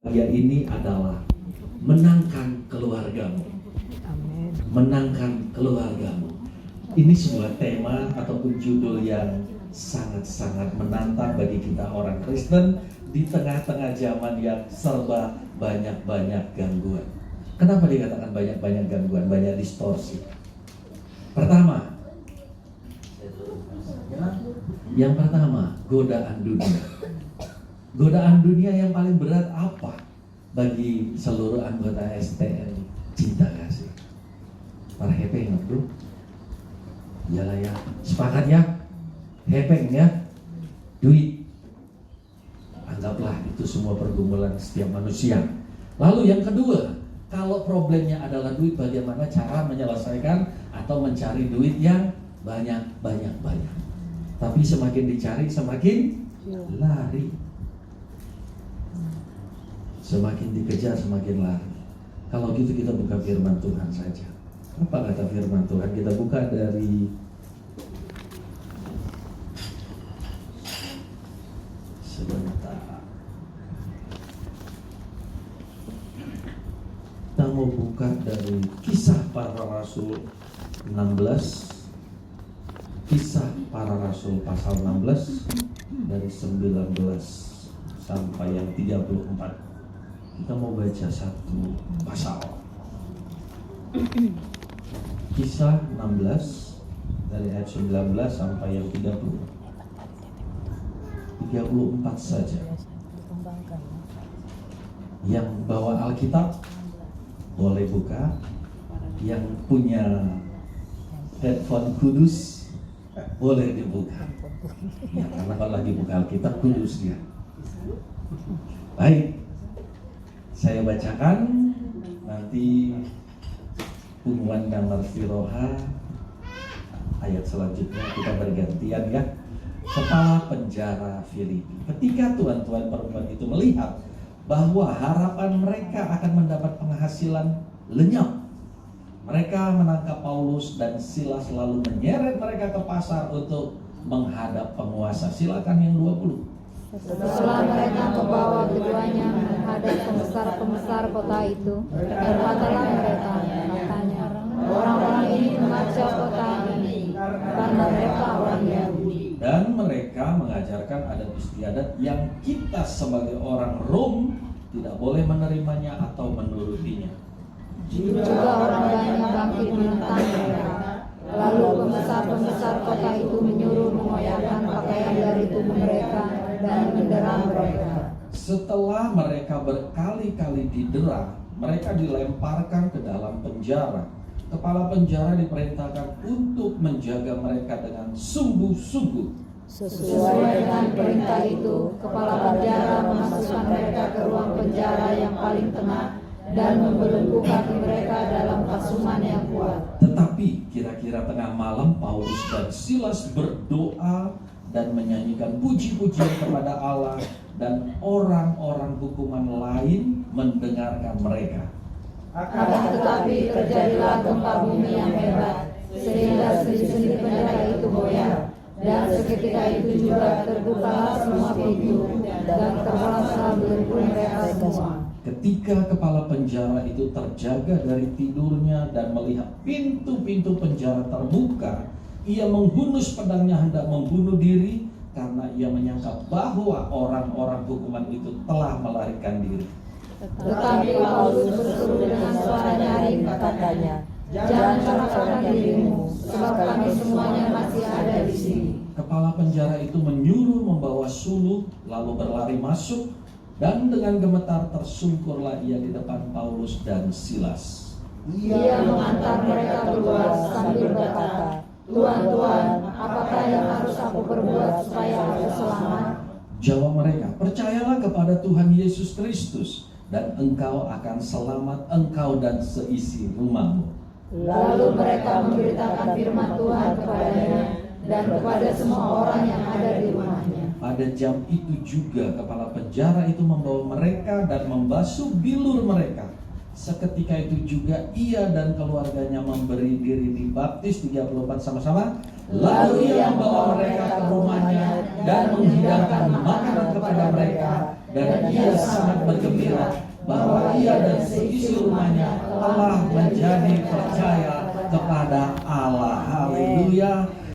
Bagian ini adalah menangkan keluargamu. Menangkan keluargamu. Ini sebuah tema ataupun judul yang sangat-sangat menantang bagi kita orang Kristen di tengah-tengah zaman yang serba banyak-banyak gangguan. Kenapa dikatakan banyak-banyak gangguan, banyak distorsi? Pertama, godaan dunia. Godaan dunia yang paling berat apa bagi seluruh anggota STN Cinta Kasih? Para hepeng bro? Iyalah ya, sepakat ya? Hepeng ya? Duit. Anggaplah itu semua pergumulan setiap manusia. Lalu yang kedua, kalau problemnya adalah duit, bagaimana cara menyelesaikan atau mencari duit yang banyak. Tapi semakin dicari, semakin lari. Semakin dikejar, semakin lari. Kalau gitu kita buka firman Tuhan saja. Apa kata firman Tuhan? Kita buka dari sebentar. Kita mau buka dari Kisah Para Rasul 16. Kisah Para Rasul pasal 16 dari 19 sampai yang 34. Kita mau baca satu pasal. Kisah 16 dari ayat 19 sampai yang 34 saja. Yang bawa Alkitab boleh buka. Yang punya headphone kudus boleh dibuka. Ya, karena kalau lagi buka Alkitab kudus dia. Baik, saya bacakan. Nanti Unwan dan Marfiroha ayat selanjutnya kita bergantian ya. Kepala penjara Filipi. Ketika tuan-tuan perempuan itu melihat bahwa harapan mereka akan mendapat penghasilan lenyap, mereka menangkap Paulus dan Silas lalu menyeret mereka ke pasar untuk menghadap penguasa. Silakan yang 20. Setelah mereka membawa keduanya menghadap pembesar-pembesar kota itu, berkatalah mereka, katanya, orang-orang ini mengacau kota ini karena mereka orang Yahudi. Dan mereka mengajarkan adat istiadat yang kita sebagai orang Rom tidak boleh menerimanya atau menurutinya. Juga orang banyak bangkit menentang mereka. Lalu pembesar-pembesar kota itu menyuruh mengoyakkan pakaian dari tubuh mereka dan mendera mereka. Setelah mereka berkali-kali didera, mereka dilemparkan ke dalam penjara. Kepala penjara diperintahkan untuk menjaga mereka dengan sungguh-sungguh. Sesuai dengan perintah itu, kepala penjara memasukkan mereka ke ruang penjara yang paling tengah dan membelenggu kaki mereka dalam pasuman yang kuat. Tetapi kira-kira tengah malam Paulus dan Silas berdoa dan menyanyikan puji-pujian kepada Allah, dan orang-orang hukuman lain mendengarkan mereka. Akan tetapi terjadilah gempa bumi yang hebat, sehingga sendi-sendi penjara itu goyah, dan seketika itu juga terbukalah semua pintu dan terbalaslah belenggu mereka semua. Ketika kepala penjara itu terjaga dari tidurnya dan melihat pintu-pintu penjara terbuka, ia menghunus pedangnya hendak membunuh diri karena ia menyangka bahwa orang-orang hukuman itu telah melarikan diri. Tetapi Paulus berseru dengan suara nyaring, katanya, jangan celakakan dirimu, sebab kami semuanya masih ada di sini. Kepala penjara itu menyuruh membawa suluh, lalu berlari masuk, dan dengan gemetar tersungkurlah ia di depan Paulus dan Silas. Ia mengantar mereka keluar sambil berkata, Tuan, apakah yang harus aku perbuat supaya aku selamat? Jawab mereka, percayalah kepada Tuhan Yesus Kristus, dan engkau akan selamat, engkau dan seisi rumahmu. Lalu mereka memberitakan firman Tuhan kepadanya dan kepada semua orang yang ada di rumahnya. Pada jam itu juga kepala penjara itu membawa mereka dan membasuh bilur mereka. Seketika itu juga ia dan keluarganya memberi diri dibaptis. 34 sama-sama. Lalu ia membawa mereka ke rumahnya dan menghidangkan makanan kepada mereka, dan ia sangat bergembira dan seisi rumahnya telah menjadi percaya kepada Allah. Haleluya.